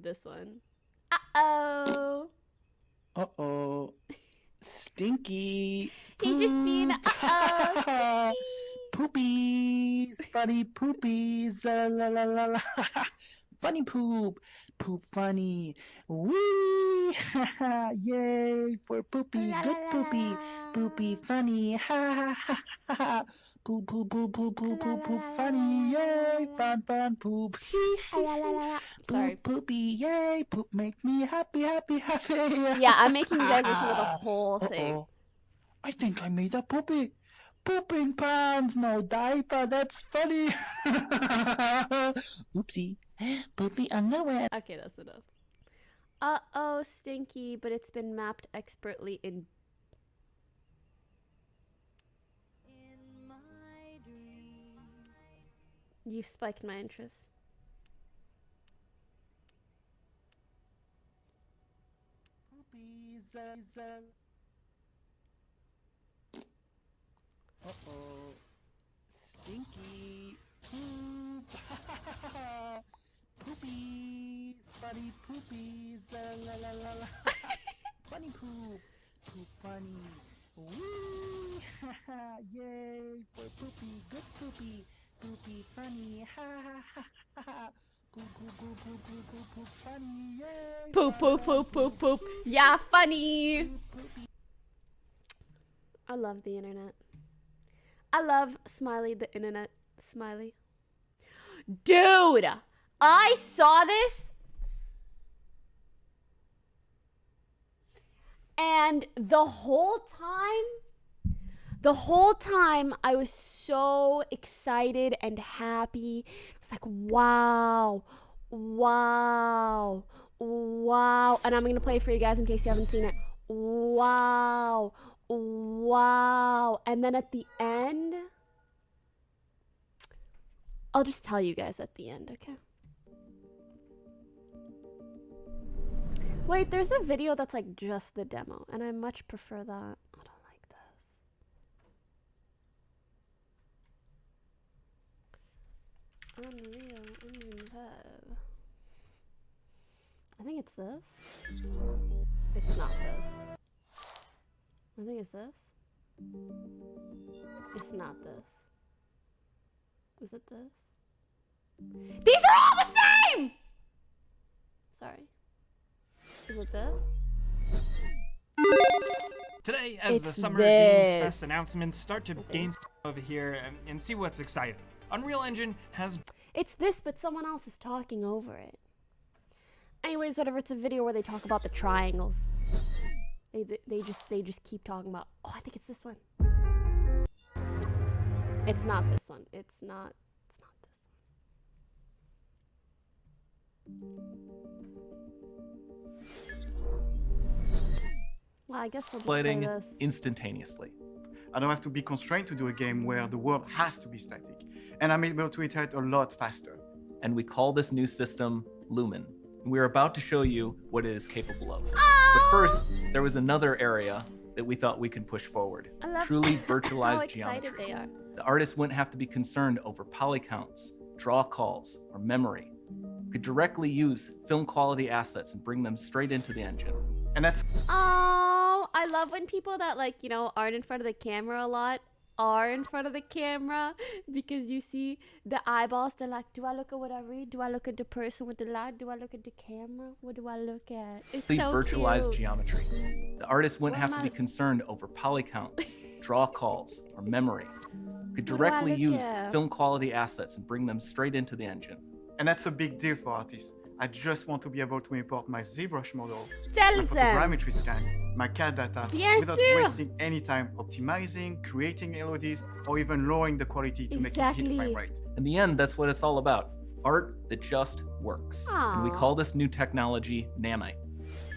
this one. Uh-oh. Uh-oh. Stinky. He's just being Poop. stinky. Poopies. Funny poopies. La la la la. Funny poop. Poop funny. Wee. Yay for poopy. La, la, Good la, la, poopy. Poopy la. funny. Ha ha ha. Poop poop poop poop poop La, poop la, poop la, la, funny. la, la, Yay. la, Fun fun poop. la. La, la, la, la. Sorry. Poop poopy. Yay. Poop make me happy happy happy. Yeah, I'm making you guys listen to the whole thing. Uh-oh. I think I made a poopy. Pooping pants, no diaper. That's funny. Oopsie. Poopy underwear. Okay, that's enough. Uh-oh, stinky, but it's been mapped expertly in... my dream. You've spiked my interest. Poopies. Uh-oh. Stinky. Poop. Poopies. Funny poopies. La la la la. Funny poop. Poop funny. Wee. Yay for poopy. Good poopy. Poopy funny. Ha ha ha ha. Poop poop poop poop poop poop poop funny. Yay. Poop, poop, poop, poop, poop. Yeah, funny. I love the internet. I love Smiley, the internet Smiley. Dude, I saw this. And the whole time I was so excited and happy. It's like, wow, wow, wow. And I'm going to play it for you guys in case you haven't seen it. Wow, wow. And then at the end, I'll just tell you guys at the end, okay? Wait, there's a video that's like just the demo, and I much prefer that. I don't like this. Unreal Engine Dev. I think it's this. It's not this. I think it's this. It's not this. Is it this? These are all the same! Sorry. Is it this? Today, as the It's Summer this. Games Fest announcements start to gain over here and see what's exciting. Unreal Engine has... It's this, but someone else is talking over it. Anyways, whatever, it's a video where they talk about the triangles. They just keep talking about, oh, I think it's this one. It's not this one. It's not this one. Well, I guess we'll just play Plating this. instantaneously. I don't have to be constrained to do a game where the world has to be static, and I'm able to iterate a lot faster. And we call this new system Lumen. And we're about to show you what it is capable of. Oh! But first, there was another area that we thought we could push forward. I love Truly how virtualized excited geometry. they are. The artist wouldn't have to be concerned over poly counts, draw calls, or memory. We could directly use film quality assets and bring them straight into the engine. And that's Oh, I love when people that, like, you know, aren't in front of the camera a lot are in front of the camera, because you see the eyeballs. They're like, do I look at what I read? Do I look at the person with the light? Do I look at the camera? What do I look at? It's The so virtualized cute. geometry. The artist wouldn't What have am to be I- concerned over poly counts, draw calls, or memory. We could What do I directly look use at? film quality assets and bring them straight into the engine. and that's a big deal for artists. I just want to be able to import my ZBrush model, Tell my them. photogrammetry scan, my CAD data, Bien without sûr. wasting any time optimizing, creating LODs, or even lowering the quality to make it hit Exactly. frame rate. In the end, that's what it's all about. Art that just works. And we Aw. call this new technology Namite.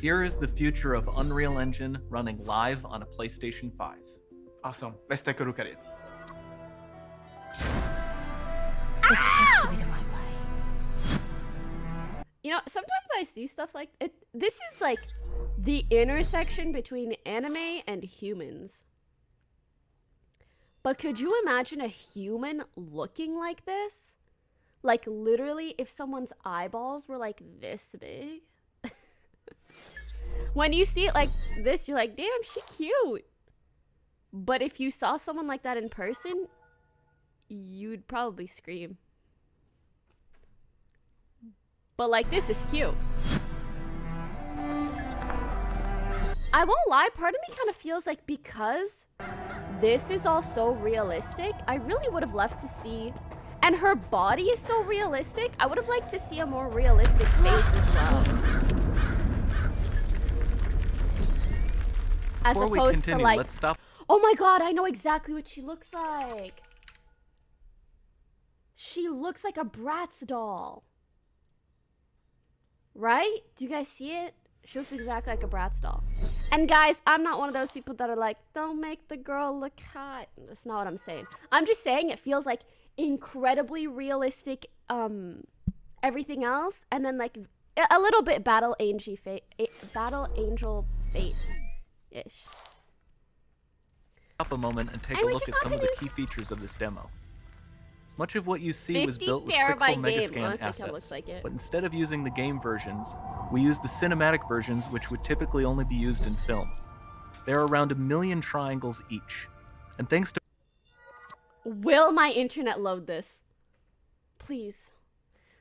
Here is the future of Unreal Engine running live on a PlayStation 5. Awesome. Let's take a look at it. This has to be the right way. You know, sometimes I see stuff like it. This is like the intersection between anime and humans. But could you imagine a human looking like this? Like literally, if someone's eyeballs were like this big, when you see it like this, you're like, damn, she cute. But if you saw someone like that in person, you'd probably scream. But like, this is cute. I won't lie, part of me kind of feels like because this is all so realistic, I really would have loved to see, and her body is so realistic, I would have liked to see a more realistic face as well. As Before we opposed continue, to like, let's stop. oh my god, I know exactly what she looks like. She looks like a Bratz doll. Right? Do you guys see it? She looks exactly like a Bratz doll. And guys, I'm not one of those people that are like, don't make the girl look hot. That's not what I'm saying. I'm just saying it feels like incredibly realistic, everything else, and then like a little bit battle angel face-ish. Stop a moment and take And a we look should at some of the probably key features of this demo. Much of what you see was 50 built with terabyte Pixel game. Megascan Honestly, assets, kinda looks like it. but instead of using the game versions, we used the cinematic versions, which would typically only be used in film. There are around 1 million triangles each, and thanks to Will my internet load this? Please.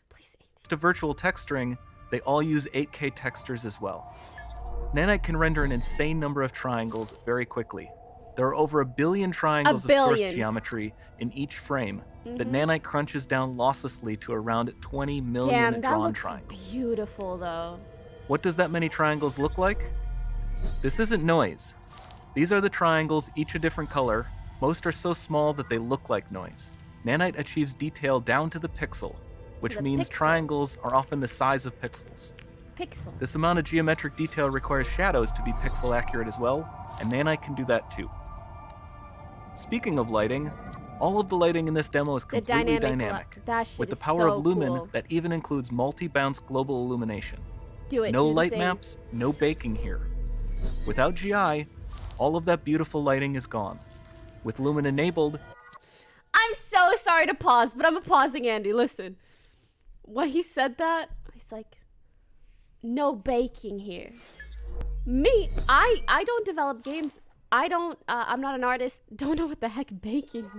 Please, virtual texturing, they all use 8K textures as well. Nanite can render an insane number of triangles very quickly. There are over 1 billion triangles of source geometry in each frame that Nanite crunches down losslessly to around 20 million Damn, that drawn looks triangles. beautiful though. What does that many triangles look like? This isn't noise. These are the triangles, each a different color. Most are so small that they look like noise. Nanite achieves detail down to the pixel, which the means pixel. triangles are often the size of pixels. Pixel. This amount of geometric detail requires shadows to be pixel accurate as well, and Nanite can do that too. Speaking of lighting, all of the lighting in this demo is The completely dynamic. That shit with the is power so of Lumen cool. that even includes multi-bounce global illumination. Do it. No do the light thing. maps, no baking here. Without GI, all of that beautiful lighting is gone. With Lumen enabled, I'm so sorry to pause, but I'm pausing, Andy. Listen. When he said that, he's like, no baking here. Me, I don't develop games. I'm not an artist. Don't know what the heck baking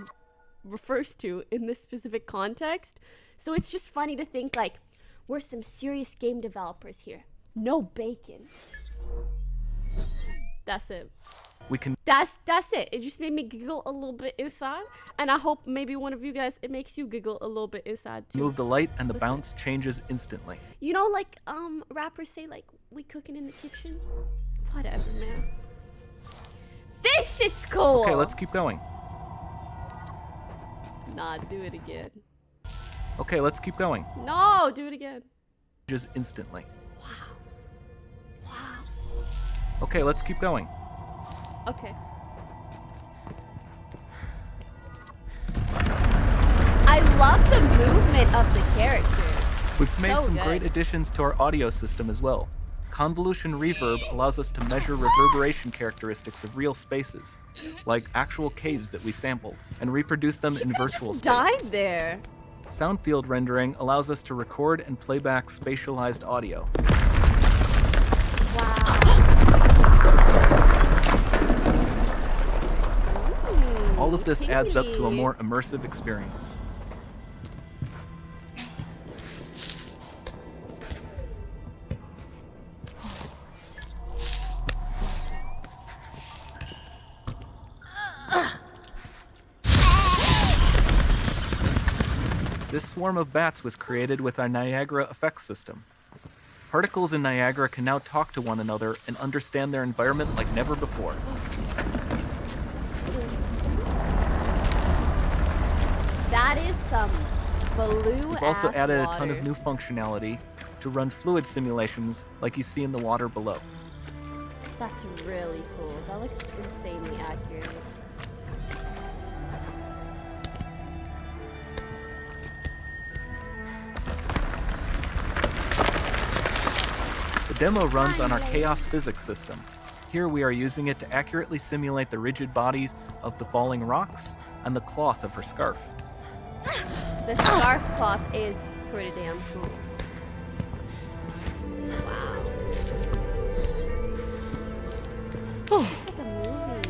refers to in this specific context. So it's just funny to think like, we're some serious game developers here. No bacon. That's it. we can That's it. It just made me giggle a little bit inside, and I hope maybe one of you guys, it makes you giggle a little bit inside too. move the light and the Listen. bounce changes instantly. You know, like rappers say, like we cooking in the kitchen. Whatever, man. This shit's cool. Okay, let's keep going. Nah, do it again. Okay, let's keep going. No, do it again. Changes instantly. Wow. Okay, let's keep going. Okay. I love the movement of the characters. We've made So some good. great additions to our audio system as well. Convolution reverb allows us to measure reverberation characteristics of real spaces, like actual caves that we sampled, and reproduce them in virtual Just spaces. died there. Sound field rendering allows us to record and play back spatialized audio. All of this adds up to a more immersive experience. This swarm of bats was created with our Niagara effects system. Particles in Niagara can now talk to one another and understand their environment like never before. That is some blue We've also ass added water. a ton of new functionality to run fluid simulations like you see in the water below. That's really cool. That looks insanely accurate. The demo runs on our chaos physics system. Here we are using it to accurately simulate the rigid bodies of the falling rocks and the cloth of her scarf. The scarf cloth is pretty damn cool. Wow. It's like a movie.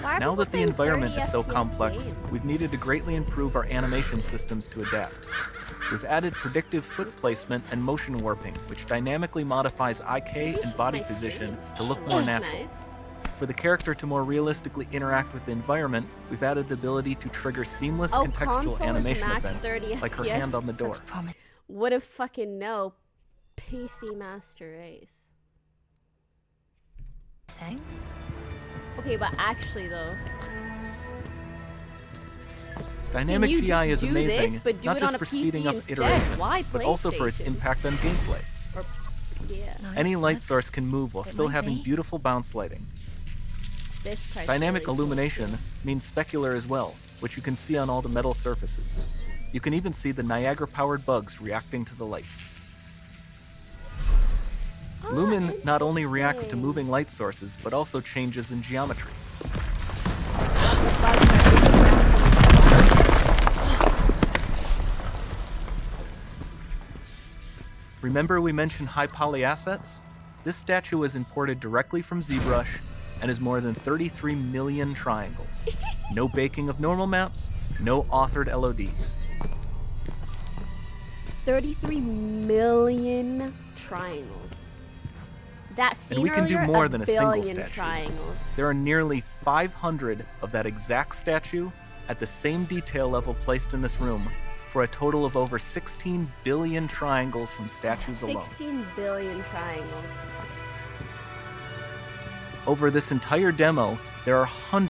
Why are Now people that the saying environment 30 is so FPS complex, game? we've needed to greatly improve our animation systems to adapt. We've added predictive foot placement and motion warping, which dynamically modifies IK Maybe it's and just body my position stream. to look It more looks natural. nice. For the character to more realistically interact with the environment, we've added the ability to trigger seamless Oh, contextual console is animation max events, 30 like her FPS? hand on the door. Sounds promising. Wouldn't fucking know. PC Master Race. Okay, but actually though, Dynamic you TI just is do this, amazing, but do not it just on a for speeding PC up instead? iterations, Why but also for its PlayStation? impact on gameplay. Or, yeah, Any light source can move while It still might having be. beautiful bounce lighting. this part's Dynamic really cool, illumination too. means specular as well, which you can see on all the metal surfaces. You can even see the Niagara-powered bugs reacting to the light. Oh, Lumen not only reacts to interesting. moving light sources, but also changes in geometry. The bugs are Remember we mentioned high poly assets? This statue was imported directly from ZBrush and is more than 33 million triangles. No baking of normal maps, no authored LODs. 33 million triangles. That scene And we can do earlier, more than a single billion statue. triangles. There are nearly 500 of that exact statue at the same detail level placed in this room, for a total of over 16 billion triangles from statues alone. 16 billion triangles. Over this entire demo, there are hundreds